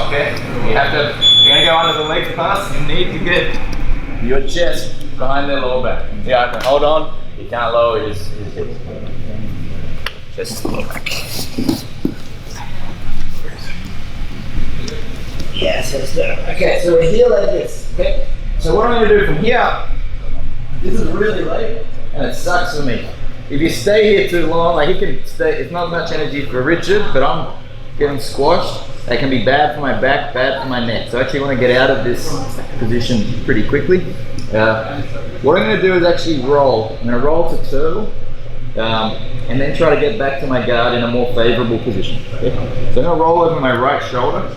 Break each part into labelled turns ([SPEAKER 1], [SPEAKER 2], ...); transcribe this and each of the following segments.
[SPEAKER 1] stop, okay? You have to, you're gonna go under the legs pass, you need to get your chest behind their lower back. Yeah, I can hold on, you can't lower his hips. Just lower back. Yes, let's do it. Okay, so we're here like this, okay? So what I'm gonna do from here, this is really late, and it sucks for me. If you stay here too long, like you can stay, it's not much energy for Richard, but I'm getting squashed. That can be bad for my back, bad for my neck. So I actually want to get out of this position pretty quickly. What I'm going to do is actually roll. I'm going to roll to turtle, and then try to get back to my guard in a more favorable position. Okay? So I'm going to roll over my right shoulder.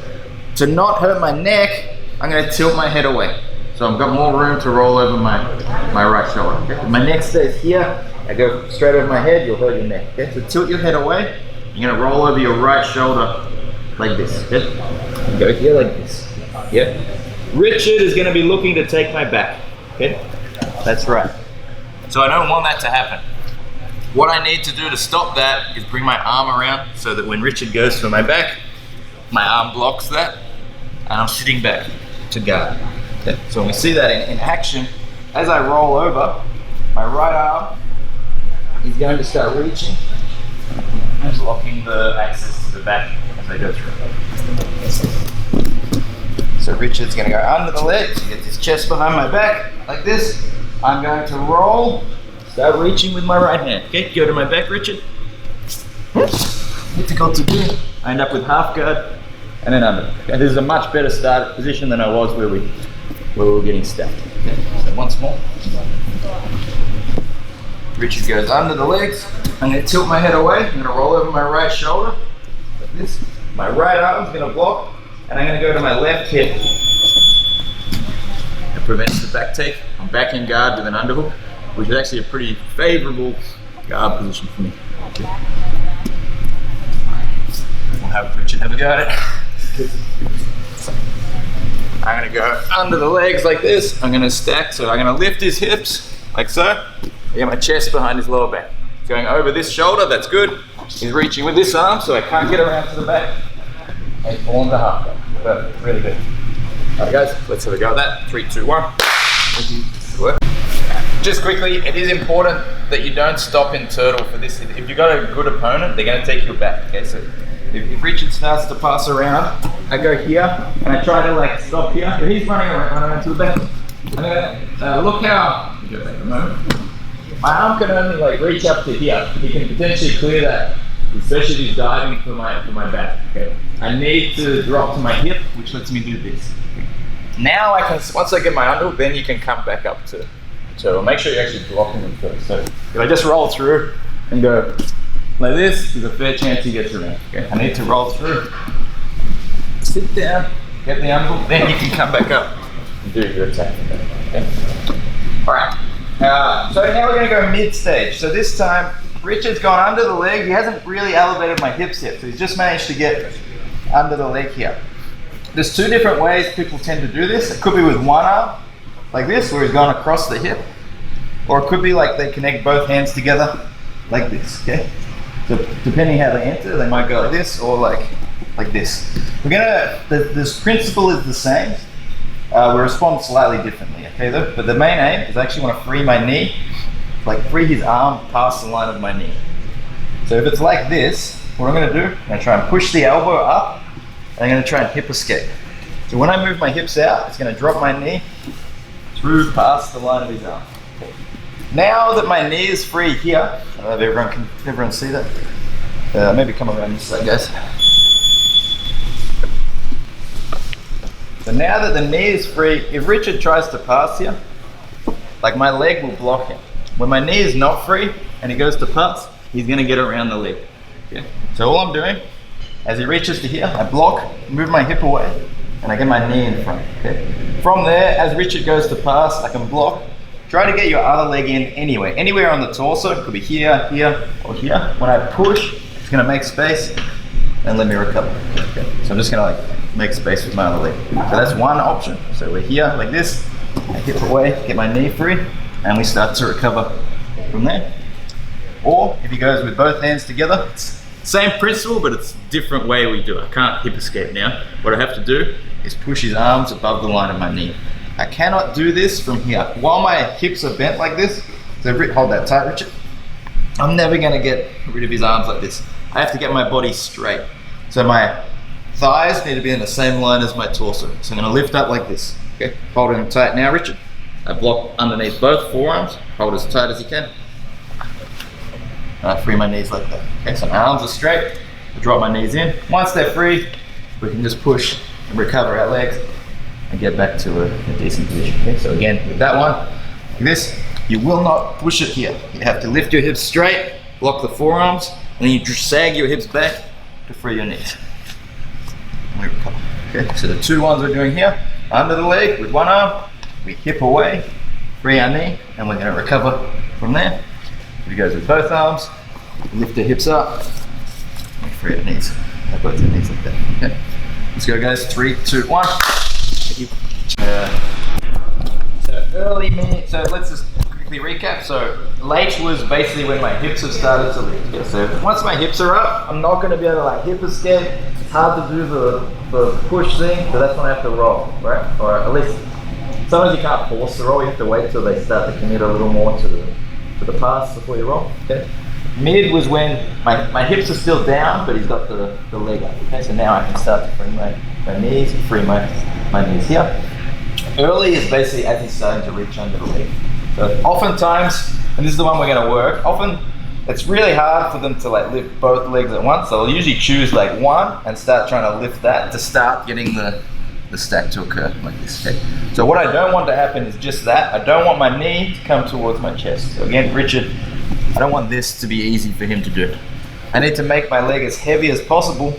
[SPEAKER 1] To not hurt my neck, I'm going to tilt my head away. So I've got more room to roll over my right shoulder. Okay? If my neck stays here, I go straight over my head, you'll hurt your neck. Okay? So tilt your head away. You're going to roll over your right shoulder like this. Okay? Go here like this. Yeah. Richard is going to be looking to take my back. Okay? That's right. So I don't want that to happen. What I need to do to stop that is bring my arm around so that when Richard goes for my back, my arm blocks that and I'm sitting back to guard. Okay? So when we see that in action, as I roll over, my right arm is going to start reaching and blocking the access to the back as I go through. So Richard's going to go under the legs, he gets his chest behind my back like this. I'm going to roll, start reaching with my right hand. Okay, go to my back, Richard. Difficult to do. I end up with half guard and then under. Okay, this is a much better start position than I was where we were getting stacked. Okay, so once more. Richard goes under the legs. I'm going to tilt my head away. I'm going to roll over my right shoulder like this. My right arm's going to block, and I'm going to go to my left hip. It prevents the back take. I'm back in guard with an underhook, which is actually a pretty favorable guard position for me. Okay. We'll have Richard have a go at it. I'm going to go under the legs like this. I'm going to stack, so I'm going to lift his hips like so. I get my chest behind his lower back. He's going over this shoulder, that's good. He's reaching with this arm, so I can't get around to the back. And fall into half guard. Perfect, really good. Alright guys, let's have a go at that. 3, 2, 1. Just quickly, it is important that you don't stop in turtle for this. If you've got a good opponent, they're going to take you back. Okay, so if Richard starts to pass around, I go here and I try to like stop here. If he's running around to the back, I'm gonna look how. Go back a moment. My arm can only like reach up to here. He can potentially clear that, especially if he's diving for my back. Okay. I need to drop to my hip, which lets me do this. Now I can, once I get my underhook, then you can come back up to turtle. Make sure you're actually blocking them first. So if I just roll through and go like this, there's a fair chance he gets around. Okay. I need to roll through, sit down, get the underhook, then you can come back up and do your attack. Okay. All right. So now we're going to go mid-stage. So this time, Richard's gone under the leg. He hasn't really elevated my hips yet, so he's just managed to get under the leg here. There's two different ways people tend to do this. It could be with one arm, like this, where he's gone across the hip, or it could be like they connect both hands together, like this. Okay. So depending how they enter, they might go like this or like this. We're gonna. This principle is the same. We respond slightly differently, okay though? But the main aim is I actually want to free my knee, like free his arm past the line of my knee. So if it's like this, what I'm going to do, I'm going to try and push the elbow up, and I'm going to try and hip escape. So when I move my hips out, it's going to drop my knee through past the line of his arm. Okay. Now that my knee is free here, I don't know if everyone see that? Maybe come around this side, guys. So now that the knee is free, if Richard tries to pass here, like my leg will block him. When my knee is not free and he goes to pass, he's going to get around the leg. Okay? So all I'm doing, as he reaches to here, I block, move my hip away, and I get my knee in front. Okay? From there, as Richard goes to pass, I can block. Try to get your other leg in anywhere on the torso. It could be here, here, or here. When I push, it's going to make space and let me recover. Okay? So I'm just going to like make space with my other leg. So that's one option. So we're here like this, I hip away, get my knee free, and we start to recover from there. Or if he goes with both hands together, it's Same principle, but it's a different way we do it. I can't hip escape now. What I have to do is push his arms above the line of my knee. I cannot do this from here. While my hips are bent like this, so hold that tight, Richard. I'm never gonna get rid of his arms like this. I have to get my body straight. So my thighs need to be in the same line as my torso. So I'm gonna lift up like this, okay? Hold him tight now, Richard. I block underneath both forearms, hold as tight as you can. And I free my knees like that. Okay, so my arms are straight, I drop my knees in. Once they're free, we can just push and recover our legs and get back to a decent position. Okay, so again, with that one, like this, you will not push it here. You have to lift your hips straight, block the forearms, and then you just sag your hips back to free your knees. And we recover. Okay, so the two ones we're doing here, under the leg with one arm, we hip away, free our knee, and we're going to recover from there. We go with both arms, lift the hips up, and free our knees. Both our knees like that. Okay, let's go, guys. 3, 2, 1. So early minute. So let's just quickly recap. So late was basically when my hips have started to lift. Yeah, so once my hips are up, I'm not going to be able to like hip escape. It's hard to do the push thing, so that's when I have to roll, right? Or at least sometimes you can't force the roll. You have to wait till they start to commit a little more to the pass before you roll. Okay. Mid was when my hips are still down, but he's got the leg up. Okay, so now I can start to free my knees, free my knees here. Early is basically as he's starting to reach under the leg. So oftentimes, and this is the one we're going to work, often it's really hard for them to like lift both legs at once. So I'll usually choose like one and start trying to lift that to start getting the stack to occur like this. Okay. So what I don't want to happen is just that. I don't want my knee to come towards my chest. So again, Richard, I don't want this to be easy for him to do. I need to make my leg as heavy as possible.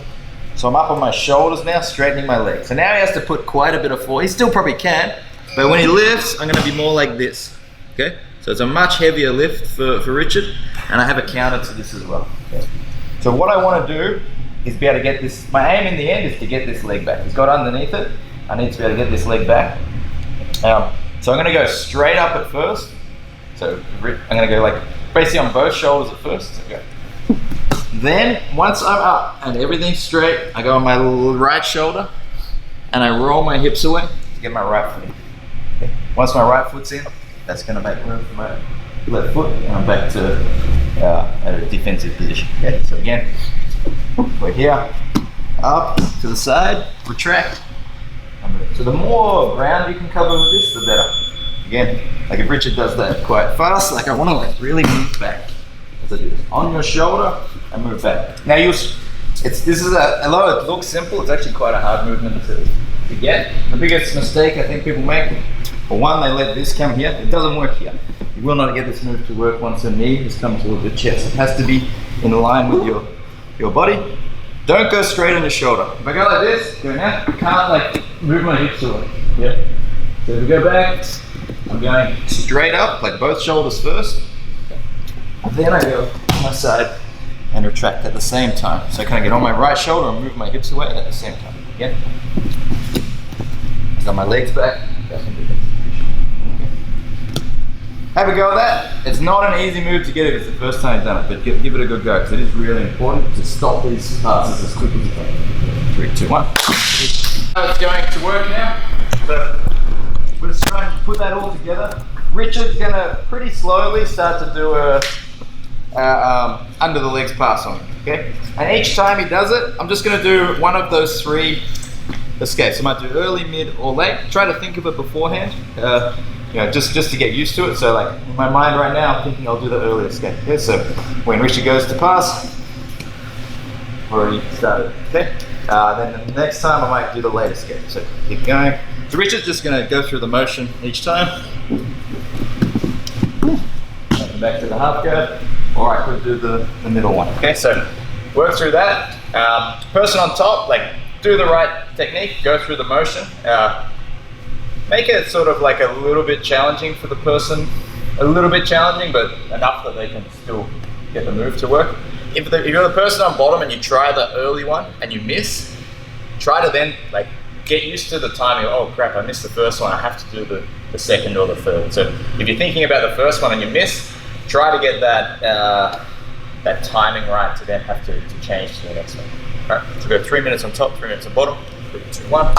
[SPEAKER 1] So I'm up on my shoulders now, straightening my leg. So now he has to put quite a bit of force. He still probably can, but when he lifts, I'm gonna be more like this, okay? So it's a much heavier lift for Richard, and I have a counter to this as well. Okay? So what I wanna do is be able to get this, my aim in the end is to get this leg back. He's got underneath it. I need to be able to get this leg back. So I'm gonna go straight up at first. So I'm gonna go like, basically on both shoulders at first. So go. Then, once I'm up and everything's straight, I go on my right shoulder and I roll my hips away to get my right foot in. Okay. Once my right foot's in, that's going to make room for my left foot, and I'm back to a defensive position. Okay. So again, we're here, up to the side, retract. So the more ground you can cover with this, the better. Again, like if Richard does that quite fast, like I want to like really move back. As I do this. On your shoulder and move back. Now although it looks simple, it's actually quite a hard movement to get. The biggest mistake I think people make, for one, they let this come here. It doesn't work here. You will not get this move to work once the knee has come towards your chest. It has to be in line with your body. Don't go straight on your shoulder. If I go like this, go now, I can't like move my hips away. Yeah. So if we go back, I'm going straight up, like both shoulders first. Then I go on my side and retract at the same time. So I kind of get on my right shoulder and move my hips away at the same time. Again. Got my legs back. Have a go at that. It's not an easy move to get if it's the first time you've done it, but give it a good go because it is really important to stop these passes as quick as you can. 3, 2, 1. How it's going to work now. So we're just trying to put that all together. Richard's gonna pretty slowly start to do a under the legs pass on, okay? And each time he does it, I'm just gonna do one of those 3 escapes. I might do early, mid, or late. Try to think of it beforehand, just to get used to it. So like in my mind right now, I'm thinking I'll do the early escape. Okay, so when Richard goes to pass, already started. Okay. Then the next time I might do the late escape. So keep going. So Richard's just gonna go through the motion each time. Back to the half guard, or I could do the middle one. Okay, so work through that. Person on top, like do the right technique, go through the motion. Make it sort of like a little bit challenging for the person, a little bit challenging, but enough that they can still get the move to work. If you're the person on bottom and you try the early one and you miss, try to then like get used to the timing. Oh crap, I missed the first one, I have to do the second or the third. So if you're thinking about the first one and you miss, try to get that that timing right to then have to change to the next one. All right, so go 3 minutes on top, 3 minutes on bottom. 3, 2, 1.